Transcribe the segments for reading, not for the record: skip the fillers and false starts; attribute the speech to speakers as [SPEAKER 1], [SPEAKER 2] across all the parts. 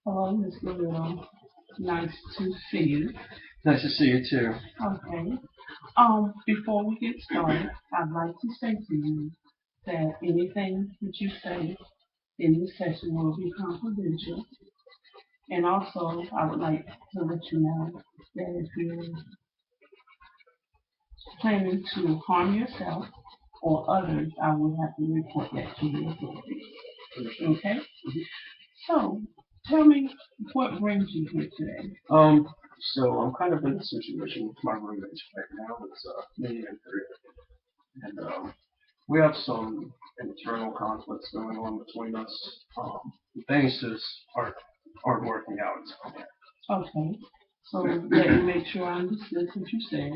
[SPEAKER 1] Hello, Miss Little. Nice to see you.
[SPEAKER 2] Nice to see you too.
[SPEAKER 1] Okay. Before we get started, I'd like to say to you that anything that you say in this session will be confidential. And also, I would like to let you know that if you're planning to harm yourself or others, I will have to report that to the authorities. Okay? So, tell me what brings you here today.
[SPEAKER 2] So I'm kind of in a situation with my roommates right now. It's me and three, and we have some internal conflicts going on between us. Things just aren't working out.
[SPEAKER 1] Okay. So let me make sure I understood what you said.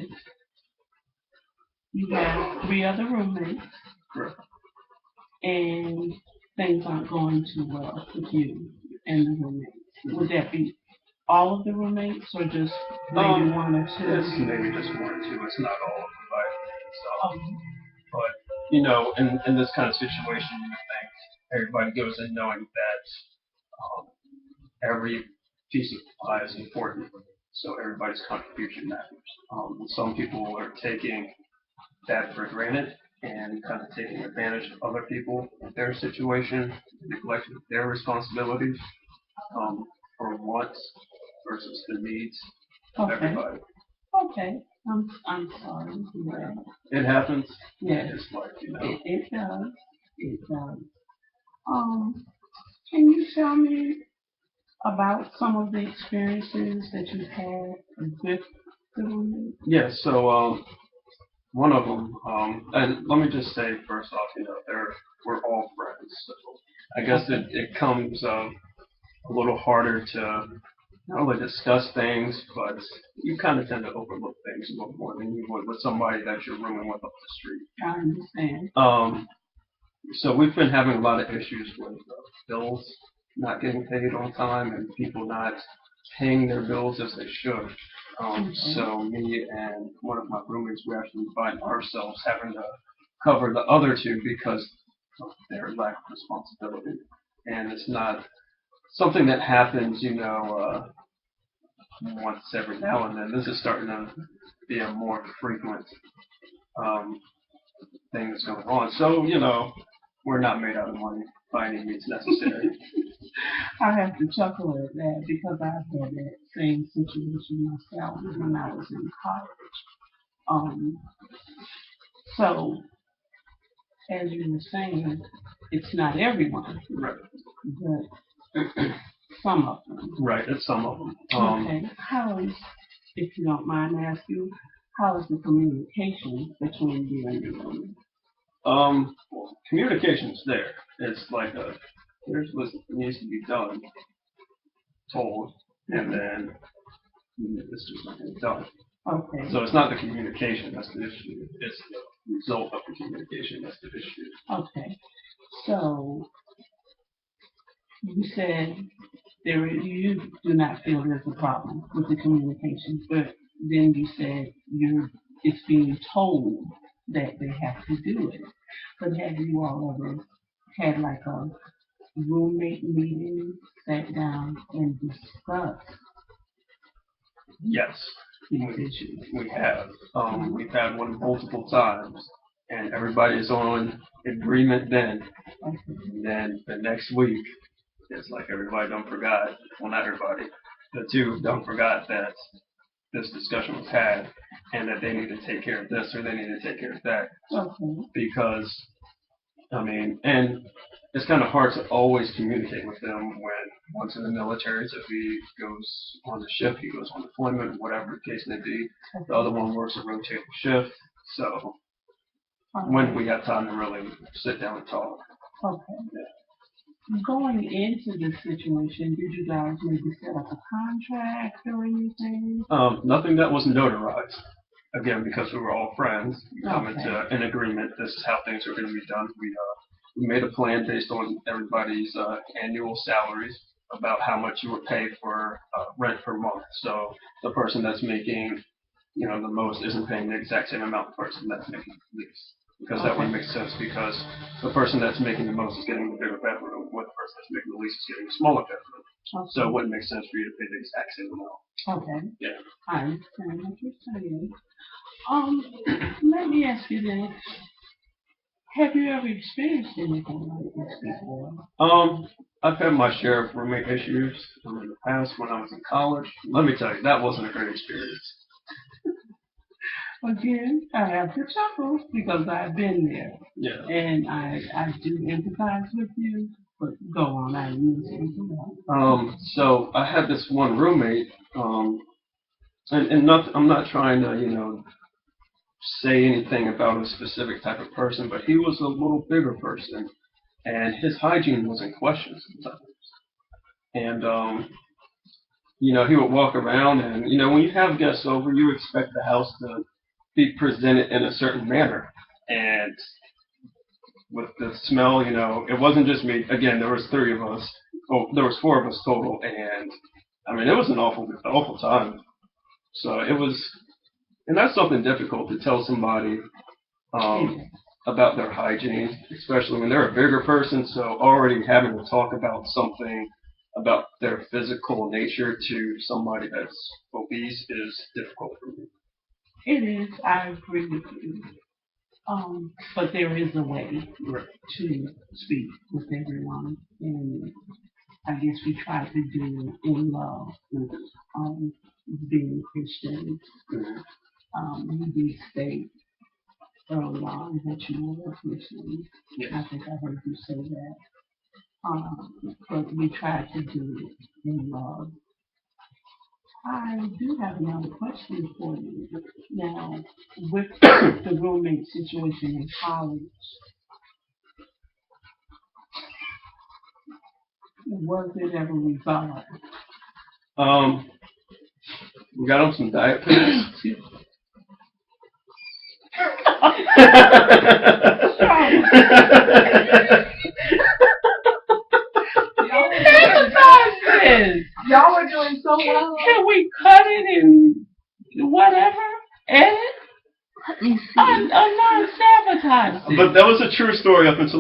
[SPEAKER 1] You have three other roommates
[SPEAKER 2] Correct.
[SPEAKER 1] and things aren't going too well with you and the roommates. Would that be all of the roommates or just maybe one or two?
[SPEAKER 2] It's maybe just one or two. It's not all of them by any means.
[SPEAKER 1] Okay.
[SPEAKER 2] But in this kind of situation, you would think everybody goes in knowing that every piece of pie is important, so everybody's contribution matters. Some people are taking that for granted and kind of taking advantage of other people in their situation, neglecting their responsibilities um, for wants versus the needs of
[SPEAKER 1] Okay.
[SPEAKER 2] everybody.
[SPEAKER 1] Okay. I'm sorry to hear that.
[SPEAKER 2] It happens.
[SPEAKER 1] Yes.
[SPEAKER 2] It's like,
[SPEAKER 1] It does. It does. Um, can you tell me about some of the experiences that you've had with the roommates?
[SPEAKER 2] Yeah, so one of them, and let me just say first off, we're all friends. So I guess it comes a little harder to not only discuss things, but you kind of tend to overlook things a little more than you would with somebody that you're rooming with up the street.
[SPEAKER 1] I understand.
[SPEAKER 2] So we've been having a lot of issues with bills not getting paid on time and people not paying their bills as they should. So me and one of my roommates, we actually find ourselves having to cover the other two because of their lack of responsibility. And it's not something that happens, once every now and then. This is starting to be a more frequent um, thing that's going on. So, we're not made out of money by any means necessary.
[SPEAKER 1] I have to chuckle at that because I've had that same situation myself when I was in college. Um, so, as you were saying, it's not everyone,
[SPEAKER 2] Right.
[SPEAKER 1] but some of them.
[SPEAKER 2] Right, it's some of them.
[SPEAKER 1] Okay. How is, if you don't mind asking, how is the communication between you and your woman?
[SPEAKER 2] Well, communication's there. It's like here's what needs to be done, told, and then this just not getting done.
[SPEAKER 1] Okay.
[SPEAKER 2] So it's not the communication that's the issue. It's the result of the communication that's the issue.
[SPEAKER 1] Okay. So you said you do not feel there's a problem with the communication, but then you said it's being told that they have to do it. But have you all ever had like a roommate meeting, sat down and discussed
[SPEAKER 2] Yes,
[SPEAKER 1] these issues?
[SPEAKER 2] we have. We've had one multiple times, and everybody's on agreement then.
[SPEAKER 1] Okay.
[SPEAKER 2] And then the next week, it's like everybody done forgot. Well, not everybody. The two done forgot that this discussion was had, and that they need to take care of this or they need to take care of that.
[SPEAKER 1] Okay.
[SPEAKER 2] Because and it's kind of hard to always communicate with them when one's in the military, so if he goes on the shift, he goes on deployment, whatever the case may be. The other one works a rotating shift, so when we have time to really sit down and talk.
[SPEAKER 1] Okay. Going into this situation, did you guys maybe set up a contract or anything?
[SPEAKER 2] Nothing that was notarized. Again, because we were all friends, we come
[SPEAKER 1] Okay.
[SPEAKER 2] into an agreement. This is how things are going to be done. We made a plan based on everybody's annual salaries about how much you would pay for rent per month. So the person that's making, the most isn't paying the exact same amount the person that's making the least. Because that would make sense because the person that's making the most is getting the bigger bedroom, where the person that's making the lease is getting a smaller bedroom.
[SPEAKER 1] Okay.
[SPEAKER 2] So it wouldn't make sense for you to pay the exact same amount.
[SPEAKER 1] Okay.
[SPEAKER 2] Yeah.
[SPEAKER 1] I understand what you're saying. Let me ask you this. Have you ever experienced anything like this before?
[SPEAKER 2] I've had my share of roommate issues in the past when I was in college. Let me tell you, that wasn't a great experience.
[SPEAKER 1] Again, I have to chuckle because I've been there.
[SPEAKER 2] Yeah.
[SPEAKER 1] And I do empathize with you, but go on, I use it.
[SPEAKER 2] So I had this one roommate, and not, I'm not trying to, say anything about a specific type of person, but he was a little bigger person, and his hygiene was in question sometimes. And he would walk around, and when you have guests over, you expect the house to be presented in a certain manner. And with the smell, it wasn't just me. Again, there was 3 of us. Oh, there was 4 of us total, and I mean, it was an awful time. So it was, and that's something difficult to tell somebody about their hygiene, especially when they're a bigger person. So already having to talk about something about their physical nature to somebody that's obese is difficult for me.
[SPEAKER 1] It is, I agree with you. But there is a way to speak with everyone, and I guess we try to do it in love. Being Christian, you did state early on that you were a Christian.
[SPEAKER 2] Yes.
[SPEAKER 1] I think I heard you say that. But we try to do it in love. I do have another question for you. Now, with the roommate situation in college, was it ever resolved?
[SPEAKER 2] We got on some diet pills.
[SPEAKER 1] Y'all were doing so well. Can we cut it and whatever? Edit? Non-sabotage.
[SPEAKER 2] But that was a true story up until